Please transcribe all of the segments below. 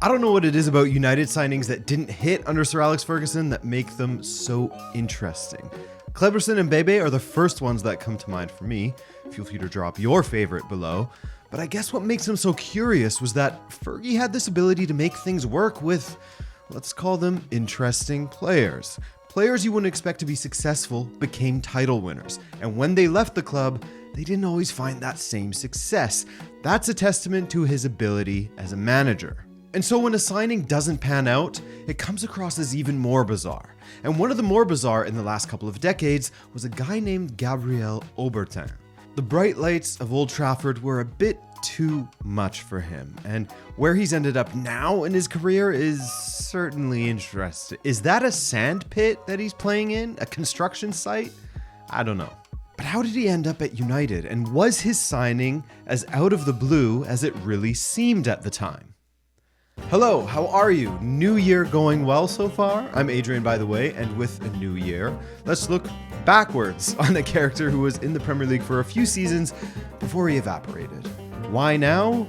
I don't know what it is about United signings that didn't hit under Sir Alex Ferguson that make them so interesting. Kleberson and Bebe are the first ones that come to mind for me. Feel free to drop your favorite below. But I guess what makes them so curious was that Fergie had this ability to make things work with, let's call them interesting players. Players you wouldn't expect to be successful became title winners. And when they left the club, they didn't always find that same success. That's a testament to his ability as a manager. And so when a signing doesn't pan out, it comes across as even more bizarre. And one of the more bizarre in the last couple of decades was a guy named Gabriel Obertan. The bright lights of Old Trafford were a bit too much for him, and where he's ended up now in his career is certainly interesting. Is that a sand pit that he's playing in? A construction site? I don't know. But how did he end up at United, and was his signing as out of the blue as it really seemed at the time? Hello, how are you? New year going well so far? I'm Adrian, by the way, and with a new year, let's look backwards on a character who was in the Premier League for a few seasons before he evaporated. Why now?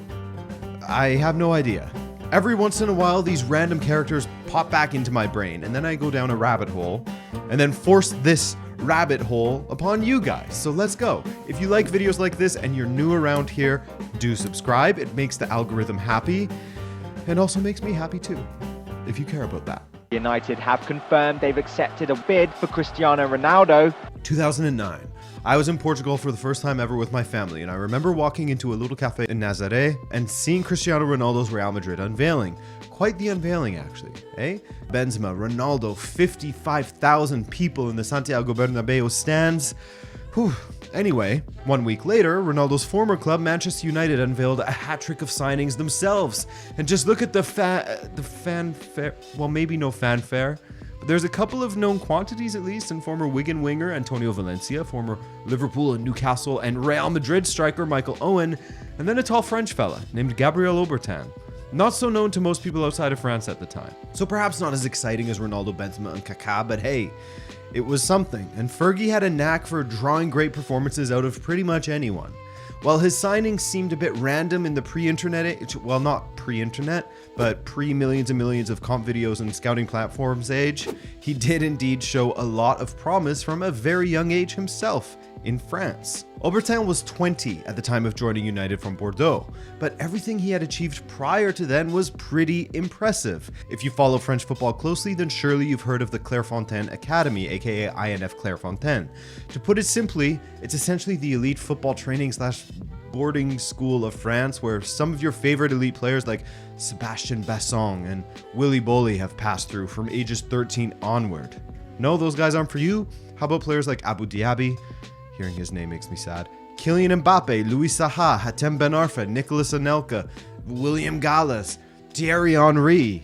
I have no idea. Every once in a while, these random characters pop back into my brain, and then I go down a rabbit hole, and then force this rabbit hole upon you guys. So let's go. If you like videos like this and you're new around here, do subscribe. It makes the algorithm happy. And also makes me happy too, if you care about that. United have confirmed they've accepted a bid for Cristiano Ronaldo. 2009. I was in Portugal for the first time ever with my family, and I remember walking into a little cafe in Nazaré and seeing Cristiano Ronaldo's Real Madrid unveiling. Quite the unveiling, actually, eh? Benzema, Ronaldo, 55,000 people in the Santiago Bernabeu stands. Whew. Anyway, 1 week later, Ronaldo's former club, Manchester United, unveiled a hat-trick of signings themselves. And just look at the fanfare. Well, maybe no fanfare, but there's a couple of known quantities at least, and former Wigan winger Antonio Valencia, former Liverpool and Newcastle and Real Madrid striker Michael Owen, and then a tall French fella named Gabriel Obertan. Not so known to most people outside of France at the time. So perhaps not as exciting as Ronaldo, Benzema, and Kaká, but hey, it was something, and Fergie had a knack for drawing great performances out of pretty much anyone. While his signings seemed a bit random in the pre-internet age, well, not pre-internet, but pre-millions and millions of comp videos and scouting platforms age, he did indeed show a lot of promise from a very young age himself in France. Obertan was 20 at the time of joining United from Bordeaux, but everything he had achieved prior to then was pretty impressive. If you follow French football closely, then surely you've heard of the Clairefontaine Academy, aka INF Clairefontaine. To put it simply, it's essentially the elite football training / boarding school of France, where some of your favorite elite players like Sebastian Bassong and Willy Boly have passed through from ages 13 onward. No, those guys aren't for you? How about players like Abu Diaby? Hearing his name makes me sad. Kylian Mbappe, Louis Saha, Hatem Ben Arfa, Nicolas Anelka, William Gallas, Thierry Henry.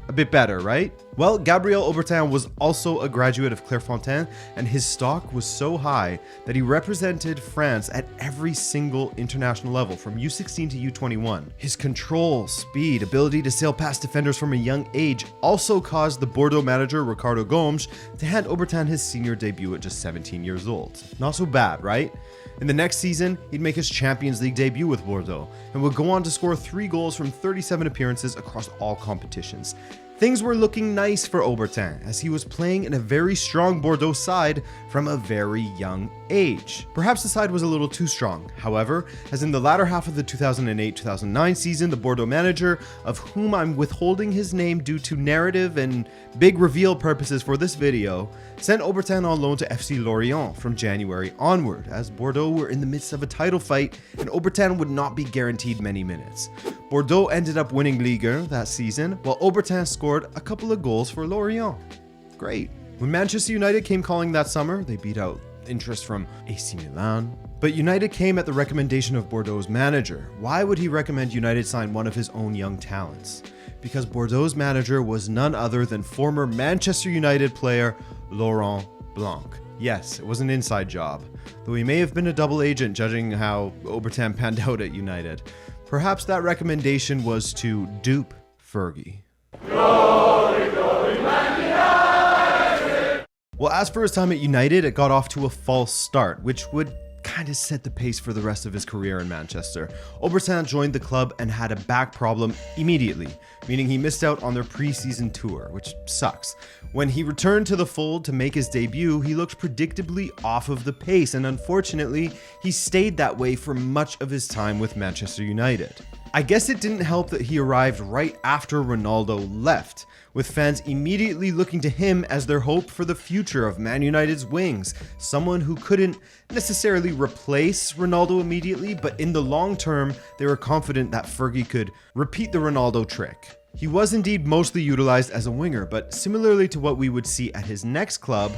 A bit better, right? Well, Gabriel Obertan was also a graduate of Clairefontaine, and his stock was so high that he represented France at every single international level, from U16 to U21. His control, speed, ability to sail past defenders from a young age also caused the Bordeaux manager Ricardo Gomes to hand Obertan his senior debut at just 17 years old. Not so bad, right? In the next season, he'd make his Champions League debut with Bordeaux and would go on to score 3 goals from 37 appearances across all competitions. Things were looking nice for Obertan, as he was playing in a very strong Bordeaux side from a very young age. Perhaps the side was a little too strong, however, as in the latter half of the 2008-2009 season, the Bordeaux manager, of whom I'm withholding his name due to narrative and big reveal purposes for this video, sent Obertan on loan to FC Lorient from January onward, as Bordeaux were in the midst of a title fight and Obertan would not be guaranteed many minutes. Bordeaux ended up winning Ligue 1 that season, while Obertan scored a couple of goals for Lorient. Great. When Manchester United came calling that summer, they beat out interest from AC Milan. But United came at the recommendation of Bordeaux's manager. Why would he recommend United sign one of his own young talents? Because Bordeaux's manager was none other than former Manchester United player Laurent Blanc. Yes, it was an inside job, though he may have been a double agent judging how Obertan panned out at United. Perhaps that recommendation was to dupe Fergie. Glory, glory, Man United! Well, as for his time at United, it got off to a false start, which would kind of set the pace for the rest of his career in Manchester. Obertan joined the club and had a back problem immediately, meaning he missed out on their pre-season tour, which sucks. When he returned to the fold to make his debut, he looked predictably off of the pace, and unfortunately, he stayed that way for much of his time with Manchester United. I guess it didn't help that he arrived right after Ronaldo left, with fans immediately looking to him as their hope for the future of Man United's wings, someone who couldn't necessarily replace Ronaldo immediately, but in the long term, they were confident that Fergie could repeat the Ronaldo trick. He was indeed mostly utilized as a winger, but similarly to what we would see at his next club,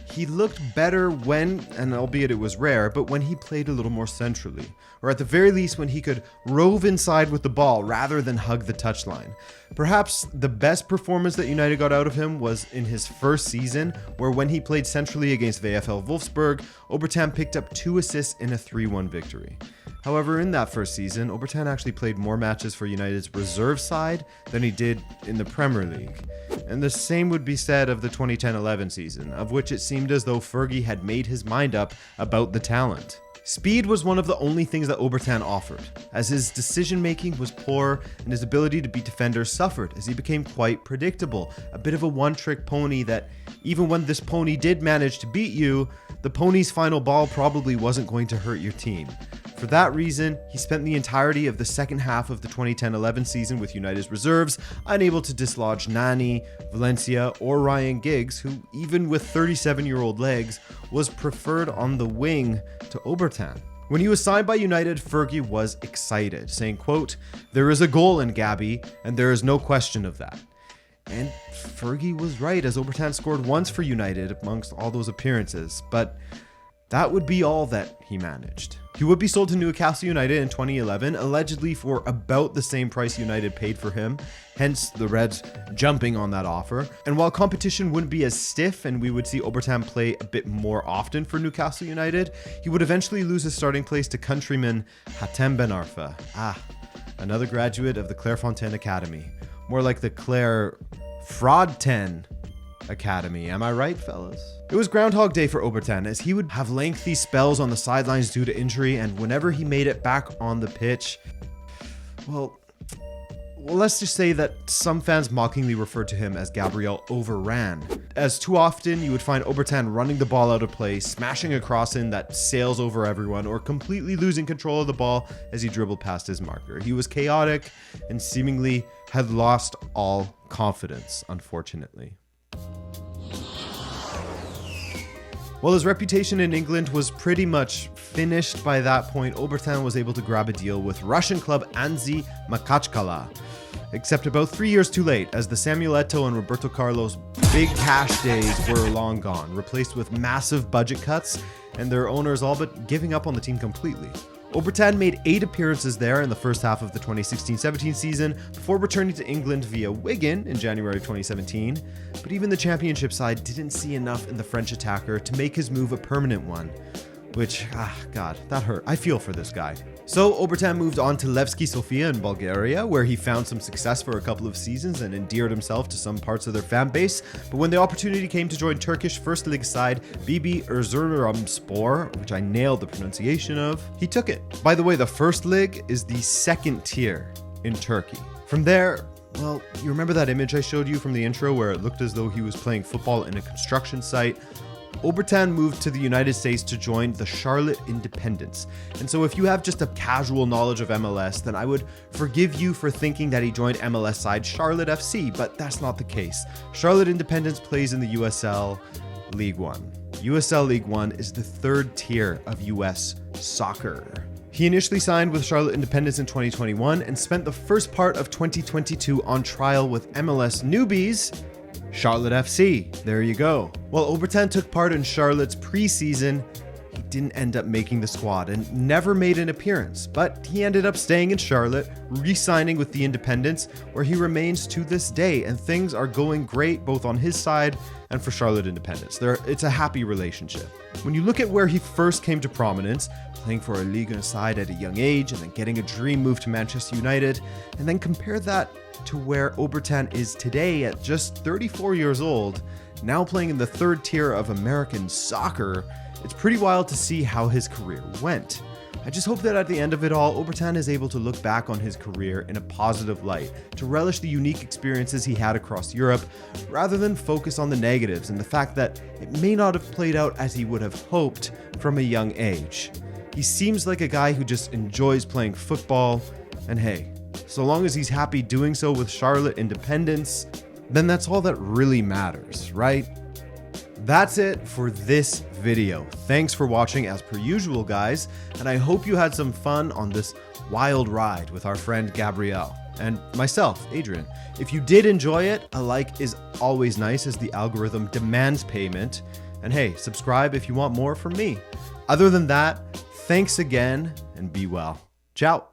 he looked better when, and albeit it was rare, but when he played a little more centrally, or at the very least when he could rove inside with the ball rather than hug the touchline. Perhaps the best performance that United got out of him was in his first season, where when he played centrally against VfL Wolfsburg, Obertan picked up 2 assists in a 3-1 victory. However, in that first season, Obertan actually played more matches for United's reserve side than he did in the Premier League. And the same would be said of the 2010-11 season, of which it seemed as though Fergie had made his mind up about the talent. Speed was one of the only things that Obertan offered, as his decision-making was poor and his ability to beat defenders suffered as he became quite predictable, a bit of a one-trick pony that, even when this pony did manage to beat you, the pony's final ball probably wasn't going to hurt your team. For that reason, he spent the entirety of the second half of the 2010-11 season with United's reserves, unable to dislodge Nani, Valencia, or Ryan Giggs, who, even with 37-year-old legs, was preferred on the wing to Obertan. When he was signed by United, Fergie was excited, saying, quote, "There is a goal in Gabby, and there is no question of that." And Fergie was right, as Obertan scored once for United amongst all those appearances, but that would be all that he managed. He would be sold to Newcastle United in 2011, allegedly for about the same price United paid for him, hence the Reds jumping on that offer. And while competition wouldn't be as stiff and we would see Obertan play a bit more often for Newcastle United, he would eventually lose his starting place to countryman Hatem Ben Arfa. Another graduate of the Clairefontaine Academy. More like the Claire Fraudten Academy. Am I right, fellas? It was Groundhog Day for Obertan, as he would have lengthy spells on the sidelines due to injury, and whenever he made it back on the pitch, well, let's just say that some fans mockingly referred to him as Gabriel Overran, as too often you would find Obertan running the ball out of play, smashing a cross-in that sails over everyone, or completely losing control of the ball as he dribbled past his marker. He was chaotic and seemingly had lost all confidence, unfortunately. While his reputation in England was pretty much finished by that point, Obertan was able to grab a deal with Russian club Anzi Makachkala. Except about 3 years too late, as the Samuel Eto'o and Roberto Carlos big cash days were long gone, replaced with massive budget cuts, and their owners all but giving up on the team completely. Obertan made 8 appearances there in the first half of the 2016-17 season before returning to England via Wigan in January 2017, but even the championship side didn't see enough in the French attacker to make his move a permanent one. Which, God, that hurt. I feel for this guy. So Obertan moved on to Levski Sofia in Bulgaria, where he found some success for a couple of seasons and endeared himself to some parts of their fan base. But when the opportunity came to join Turkish First League side BB Erzurumspor, which I nailed the pronunciation of, he took it. By the way, the First League is the second tier in Turkey. From there, well, you remember that image I showed you from the intro where it looked as though he was playing football in a construction site? Obertan moved to the United States to join the Charlotte Independents. And so if you have just a casual knowledge of MLS, then I would forgive you for thinking that he joined MLS side Charlotte FC, but that's not the case. Charlotte Independents plays in the USL League One. USL League One is the third tier of US soccer. He initially signed with Charlotte Independents in 2021 and spent the first part of 2022 on trial with MLS newbies, Charlotte FC. There you go. While Obertan took part in Charlotte's preseason, he didn't end up making the squad and never made an appearance, but he ended up staying in Charlotte, re-signing with the Independents, where he remains to this day, and things are going great both on his side and for Charlotte Independents. It's a happy relationship. When you look at where he first came to prominence, playing for a Liga side at a young age and then getting a dream move to Manchester United, and then compare that to where Obertan is today at just 34 years old, now playing in the third tier of American soccer, It's pretty wild to see how his career went. I just hope that at the end of it all, Obertan is able to look back on his career in a positive light, to relish the unique experiences he had across Europe, rather than focus on the negatives and the fact that it may not have played out as he would have hoped from a young age. He seems like a guy who just enjoys playing football, and hey, so long as he's happy doing so with Charlotte Independence, then that's all that really matters, right? That's it for this video. Thanks for watching as per usual, guys, and I hope you had some fun on this wild ride with our friend Gabriel and myself, Adrian. If you did enjoy it, a like is always nice as the algorithm demands payment. And hey, subscribe if you want more from me. Other than that, thanks again and be well. Ciao.